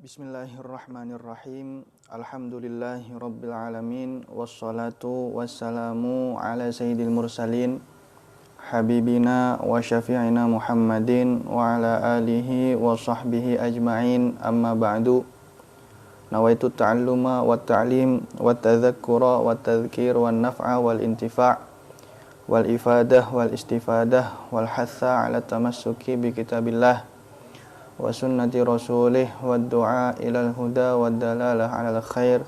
Bismillahirrahmanirrahim. Alhamdulillahirabbil alamin wassalatu wassalamu ala sayyidil mursalin habibina wa syafi'ina Muhammadin wa ala alihi wa sahbihi ajma'in. Amma ba'du. Nawaitu ta'alluma wa ta'lim wa tadhakkura wa tadhkir wa naf'a wal intifa' wal ifadah wal istifadah wal hatha ala tamassuki bi kitabillah wa sunnati rasulih wa du'a ilal huda wa dalalah alal khair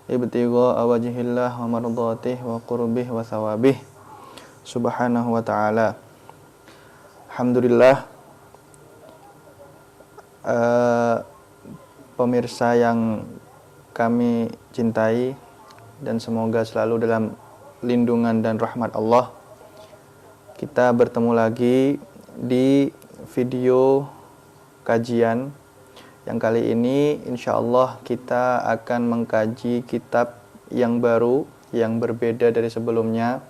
ibtigha wajhillah wa mardatih wa qurbih wa thawabih subhanahu wa ta'ala. Alhamdulillah, pemirsa yang kami cintai dan semoga selalu dalam lindungan dan rahmat Allah, kita bertemu lagi di video kajian yang kali ini insyaallah kita akan mengkaji kitab yang baru, yang berbeda dari sebelumnya,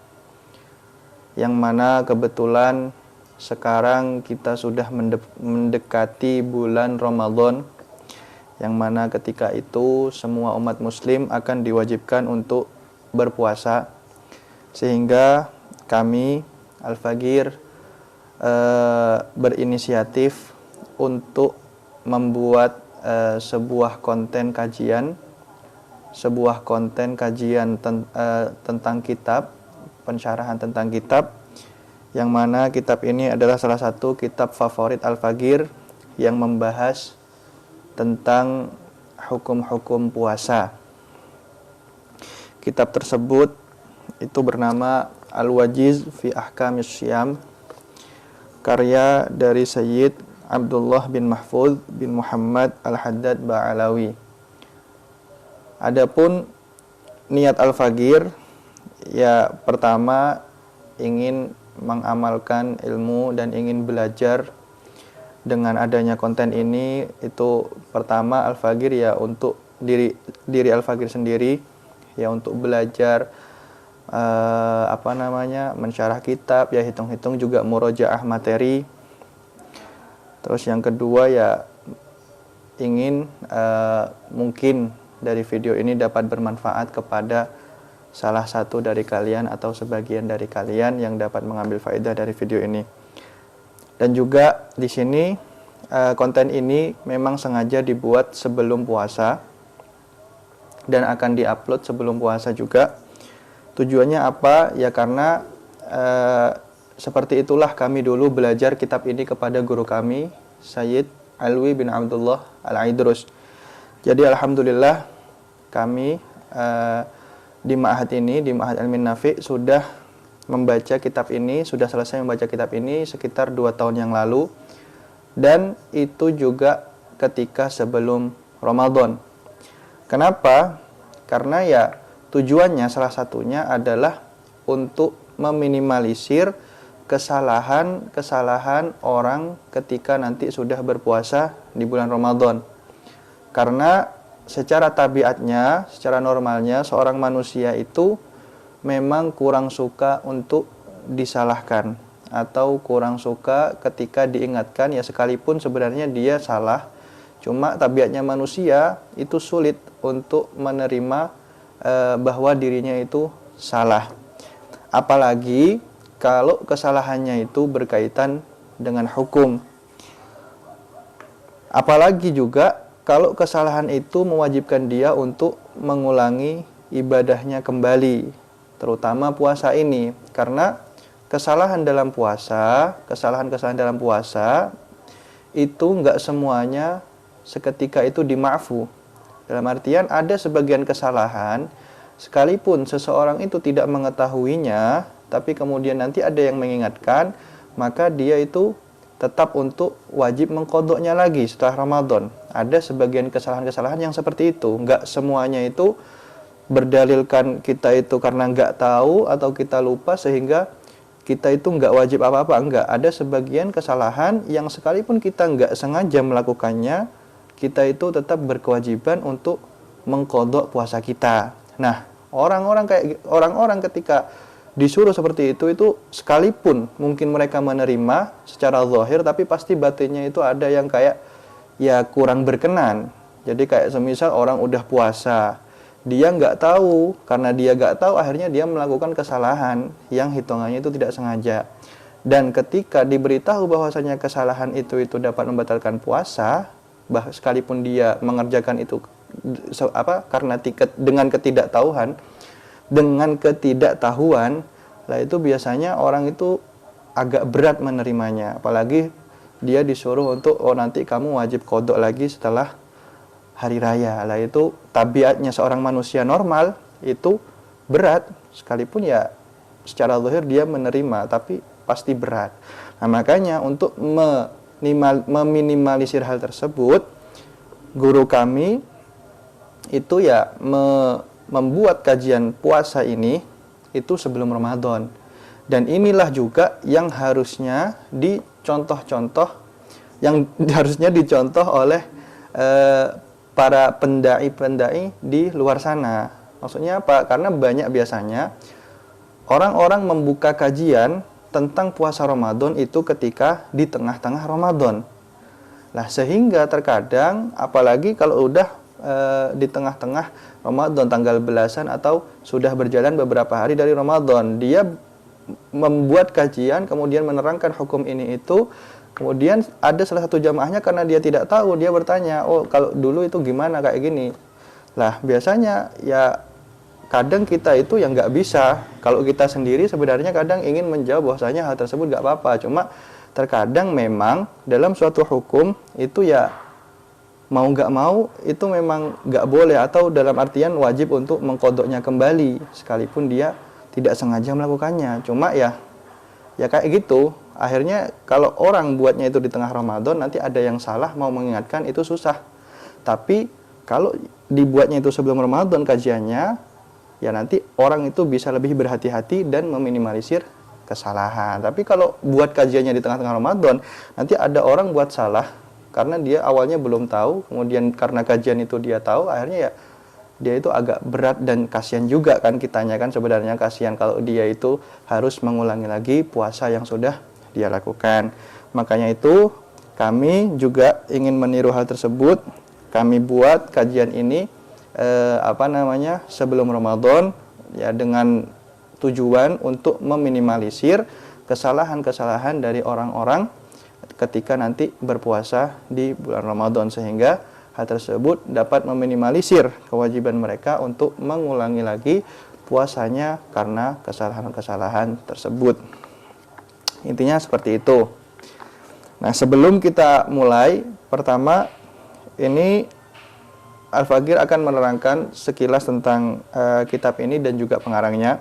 yang mana kebetulan sekarang kita sudah mendekati bulan Ramadan, yang mana ketika itu semua umat muslim akan diwajibkan untuk berpuasa, sehingga kami Al-Fagir berinisiatif untuk membuat sebuah konten kajian tentang kitab, pensyarahan tentang kitab, yang mana kitab ini adalah salah satu kitab favorit Al-Fagir yang membahas tentang hukum-hukum puasa. Kitab tersebut itu bernama Al-Wajiz fi Ahkamis Syiyam, karya dari Sayyid Abdullah bin Mahfuz bin Muhammad Al-Haddad Ba'alawi. Adapun niat Al-Fagir, ya pertama ingin mengamalkan ilmu dan ingin belajar dengan adanya konten ini. Itu pertama Al-Fagir ya untuk diri Al-Fagir sendiri, ya untuk belajar mensyarah kitab, ya hitung-hitung juga murojaah materi. Terus yang kedua ya ingin mungkin dari video ini dapat bermanfaat kepada salah satu dari kalian atau sebagian dari kalian yang dapat mengambil faedah dari video ini. Dan juga di sini konten ini memang sengaja dibuat sebelum puasa dan akan diupload sebelum puasa juga. Tujuannya apa? Ya karena seperti itulah kami dulu belajar kitab ini kepada guru kami, Sayyid Alwi bin Abdullah Al-Aidrus. Jadi alhamdulillah kami di Ma'had ini, di Ma'had Ilmin Nafi' sudah membaca kitab ini, sudah selesai membaca kitab ini sekitar 2 tahun yang lalu, dan itu juga ketika sebelum Ramadan. Kenapa? Karena ya tujuannya salah satunya adalah untuk meminimalisir kesalahan orang ketika nanti sudah berpuasa di bulan Ramadan. Karena secara tabiatnya, secara normalnya seorang manusia itu memang kurang suka untuk disalahkan atau kurang suka ketika diingatkan, ya sekalipun sebenarnya dia salah, cuma tabiatnya manusia itu sulit untuk menerima bahwa dirinya itu salah. Apalagi kalau kesalahannya itu berkaitan dengan hukum. Apalagi juga kalau kesalahan itu mewajibkan dia untuk mengulangi ibadahnya kembali, terutama puasa ini. Karena kesalahan dalam puasa itu enggak semuanya seketika itu dimaafu. Dalam artian ada sebagian kesalahan, sekalipun seseorang itu tidak mengetahuinya, tapi kemudian nanti ada yang mengingatkan, maka dia itu tetap untuk wajib mengqadha'nya lagi setelah Ramadan. Ada sebagian kesalahan-kesalahan yang seperti itu. Enggak semuanya itu berdalilkan kita itu karena enggak tahu atau kita lupa sehingga kita itu enggak wajib apa-apa. Enggak. Ada sebagian kesalahan yang sekalipun kita enggak sengaja melakukannya, kita itu tetap berkewajiban untuk mengqadha' puasa kita. Nah, orang-orang ketika disuruh seperti itu sekalipun mungkin mereka menerima secara zahir, tapi pasti batinnya itu ada yang kayak ya kurang berkenan. Jadi kayak semisal orang udah puasa, dia nggak tahu, karena dia nggak tahu akhirnya dia melakukan kesalahan yang hitungannya itu tidak sengaja. Dan ketika diberitahu bahwasanya kesalahan itu dapat membatalkan puasa, sekalipun dia mengerjakan itu karena dengan ketidaktahuan, lah itu biasanya orang itu agak berat menerimanya. Apalagi dia disuruh untuk nanti kamu wajib qodok lagi setelah hari raya. Lah itu tabiatnya seorang manusia normal itu berat, sekalipun ya secara zahir dia menerima, tapi pasti berat. Nah, makanya untuk meminimalisir hal tersebut, guru kami itu ya membuat kajian puasa ini itu sebelum Ramadan. Dan inilah juga yang harusnya dicontoh oleh para pendai-pendai di luar sana. Maksudnya apa? Karena banyak biasanya orang-orang membuka kajian tentang puasa Ramadan itu ketika di tengah-tengah Ramadan. Nah, sehingga terkadang apalagi kalau udah di tengah-tengah Ramadan, tanggal belasan atau sudah berjalan beberapa hari dari Ramadan, dia membuat kajian kemudian menerangkan hukum ini itu, kemudian ada salah satu jamaahnya karena dia tidak tahu, dia bertanya, "Oh, kalau dulu itu gimana kayak gini?" Lah, biasanya ya kadang kita itu yang nggak bisa. Kalau kita sendiri sebenarnya kadang ingin menjawab bahwasanya hal tersebut nggak apa-apa. Cuma terkadang memang dalam suatu hukum itu ya mau nggak mau itu memang nggak boleh, atau dalam artian wajib untuk mengkodoknya kembali sekalipun dia tidak sengaja melakukannya. Cuma ya kayak gitu. Akhirnya kalau orang buatnya itu di tengah Ramadan, nanti ada yang salah mau mengingatkan itu susah. Tapi kalau dibuatnya itu sebelum Ramadan kajiannya, ya nanti orang itu bisa lebih berhati-hati dan meminimalisir kesalahan. Tapi kalau buat kajiannya di tengah-tengah Ramadan, nanti ada orang buat salah karena dia awalnya belum tahu, kemudian karena kajian itu dia tahu, akhirnya ya dia itu agak berat dan kasihan juga kan, kitanya kan sebenarnya kasihan kalau dia itu harus mengulangi lagi puasa yang sudah dia lakukan. Makanya itu kami juga ingin meniru hal tersebut. Kami buat kajian ini sebelum Ramadan ya, dengan tujuan untuk meminimalisir kesalahan-kesalahan dari orang-orang ketika nanti berpuasa di bulan Ramadan, sehingga hal tersebut dapat meminimalisir kewajiban mereka untuk mengulangi lagi puasanya karena kesalahan-kesalahan tersebut. Intinya seperti itu. Nah, sebelum kita mulai, pertama ini Al-Faqir akan menerangkan sekilas tentang kitab ini dan juga pengarangnya.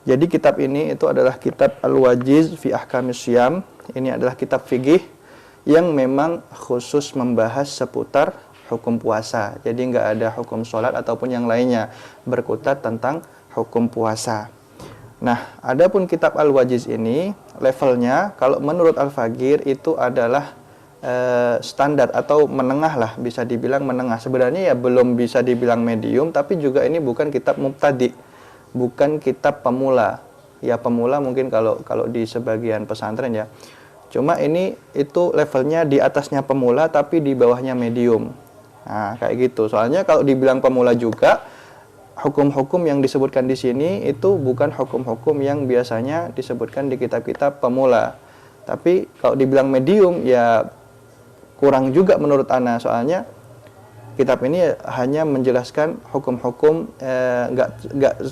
Jadi kitab ini itu adalah kitab Al-Wajiz fi Ahkamis Syiyam. Ini adalah kitab fikih yang memang khusus membahas seputar hukum puasa. Jadi nggak ada hukum sholat ataupun yang lainnya, berkutat tentang hukum puasa. Nah, adapun kitab Al-Wajiz ini levelnya kalau menurut Al-Faqir itu adalah standar atau menengah lah, bisa dibilang menengah. Sebenarnya ya belum bisa dibilang medium, tapi juga ini bukan kitab mubtadi, bukan kitab pemula. Ya pemula mungkin kalau di sebagian pesantren ya. Cuma ini itu levelnya di atasnya pemula tapi di bawahnya medium. Nah, kayak gitu. Soalnya kalau dibilang pemula juga, hukum-hukum yang disebutkan di sini itu bukan hukum-hukum yang biasanya disebutkan di kitab-kitab pemula. Tapi kalau dibilang medium ya kurang juga menurut ana, soalnya kitab ini hanya menjelaskan hukum-hukum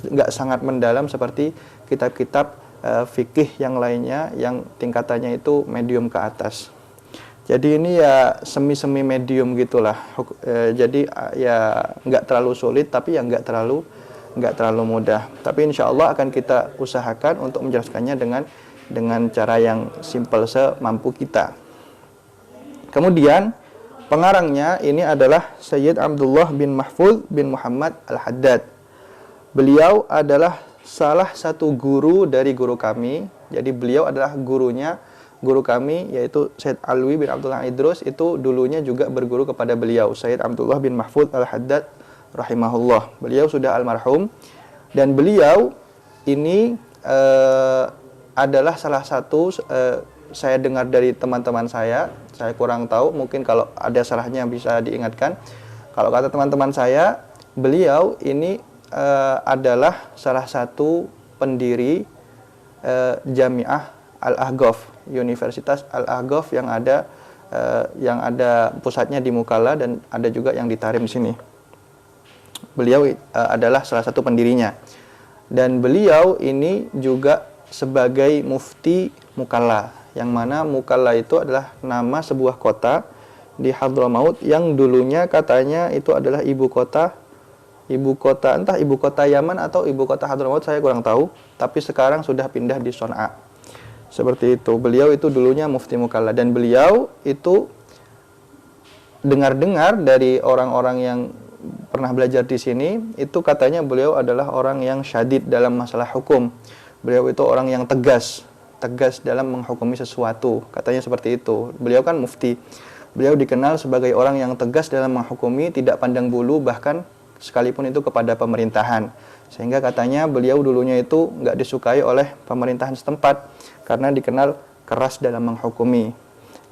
nggak sangat mendalam seperti kitab-kitab fikih yang lainnya yang tingkatannya itu medium ke atas. Jadi ini ya semi-semi medium gitulah. Jadi ya nggak terlalu sulit tapi ya nggak terlalu mudah. Tapi insya Allah akan kita usahakan untuk menjelaskannya dengan cara yang simpel semampu kita. Kemudian pengarangnya ini adalah Sayyid Abdullah bin Mahfuz bin Muhammad Al-Haddad. Beliau adalah salah satu guru dari guru kami. Jadi beliau adalah guru kami, yaitu Sayyid Alwi bin Abdullah Idrus, itu dulunya juga berguru kepada beliau, Sayyid Abdullah bin Mahfuz Al-Haddad rahimahullah. Beliau sudah almarhum dan beliau ini adalah salah satu saya dengar dari teman-teman saya kurang tahu, mungkin kalau ada salahnya bisa diingatkan. Kalau kata teman-teman saya, beliau ini adalah salah satu pendiri Jamiah Al-Ahqaf, Universitas Al-Ahqaf yang ada pusatnya di Mukalla dan ada juga yang di Tarim sini. Beliau adalah salah satu pendirinya. Dan beliau ini juga sebagai mufti Mukalla, yang mana Mukalla itu adalah nama sebuah kota di Hadramaut yang dulunya katanya itu adalah ibu kota entah ibu kota Yaman atau ibu kota Hadramaut, saya kurang tahu, tapi sekarang sudah pindah di Son'a. Seperti itu. Beliau itu dulunya mufti Mukalla dan beliau itu dengar-dengar dari orang-orang yang pernah belajar di sini, itu katanya beliau adalah orang yang syadid dalam masalah hukum. Beliau itu orang yang tegas dalam menghukumi sesuatu. Katanya seperti itu. Beliau kan mufti. Beliau dikenal sebagai orang yang tegas dalam menghukumi, tidak pandang bulu, bahkan sekalipun itu kepada pemerintahan. Sehingga katanya beliau dulunya itu nggak disukai oleh pemerintahan setempat karena dikenal keras dalam menghukumi.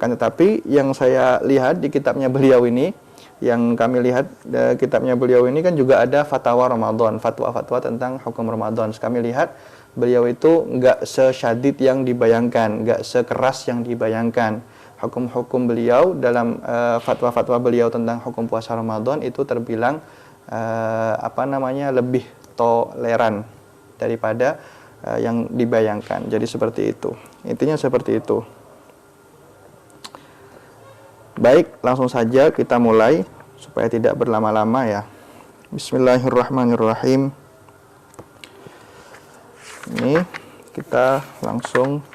Kan tetapi yang saya lihat di kitabnya beliau ini, yang kami lihat kitabnya beliau ini kan juga ada fatwa Ramadan, fatwa-fatwa tentang hukum Ramadan. Kami lihat beliau itu nggak sesyadid yang dibayangkan, nggak sekeras yang dibayangkan. Hukum-hukum beliau dalam fatwa-fatwa beliau tentang hukum puasa Ramadan itu terbilang lebih toleran daripada yang dibayangkan. Jadi seperti itu. Intinya seperti itu. Baik, langsung saja kita mulai supaya tidak berlama-lama ya. Bismillahirrahmanirrahim. Ini kita langsung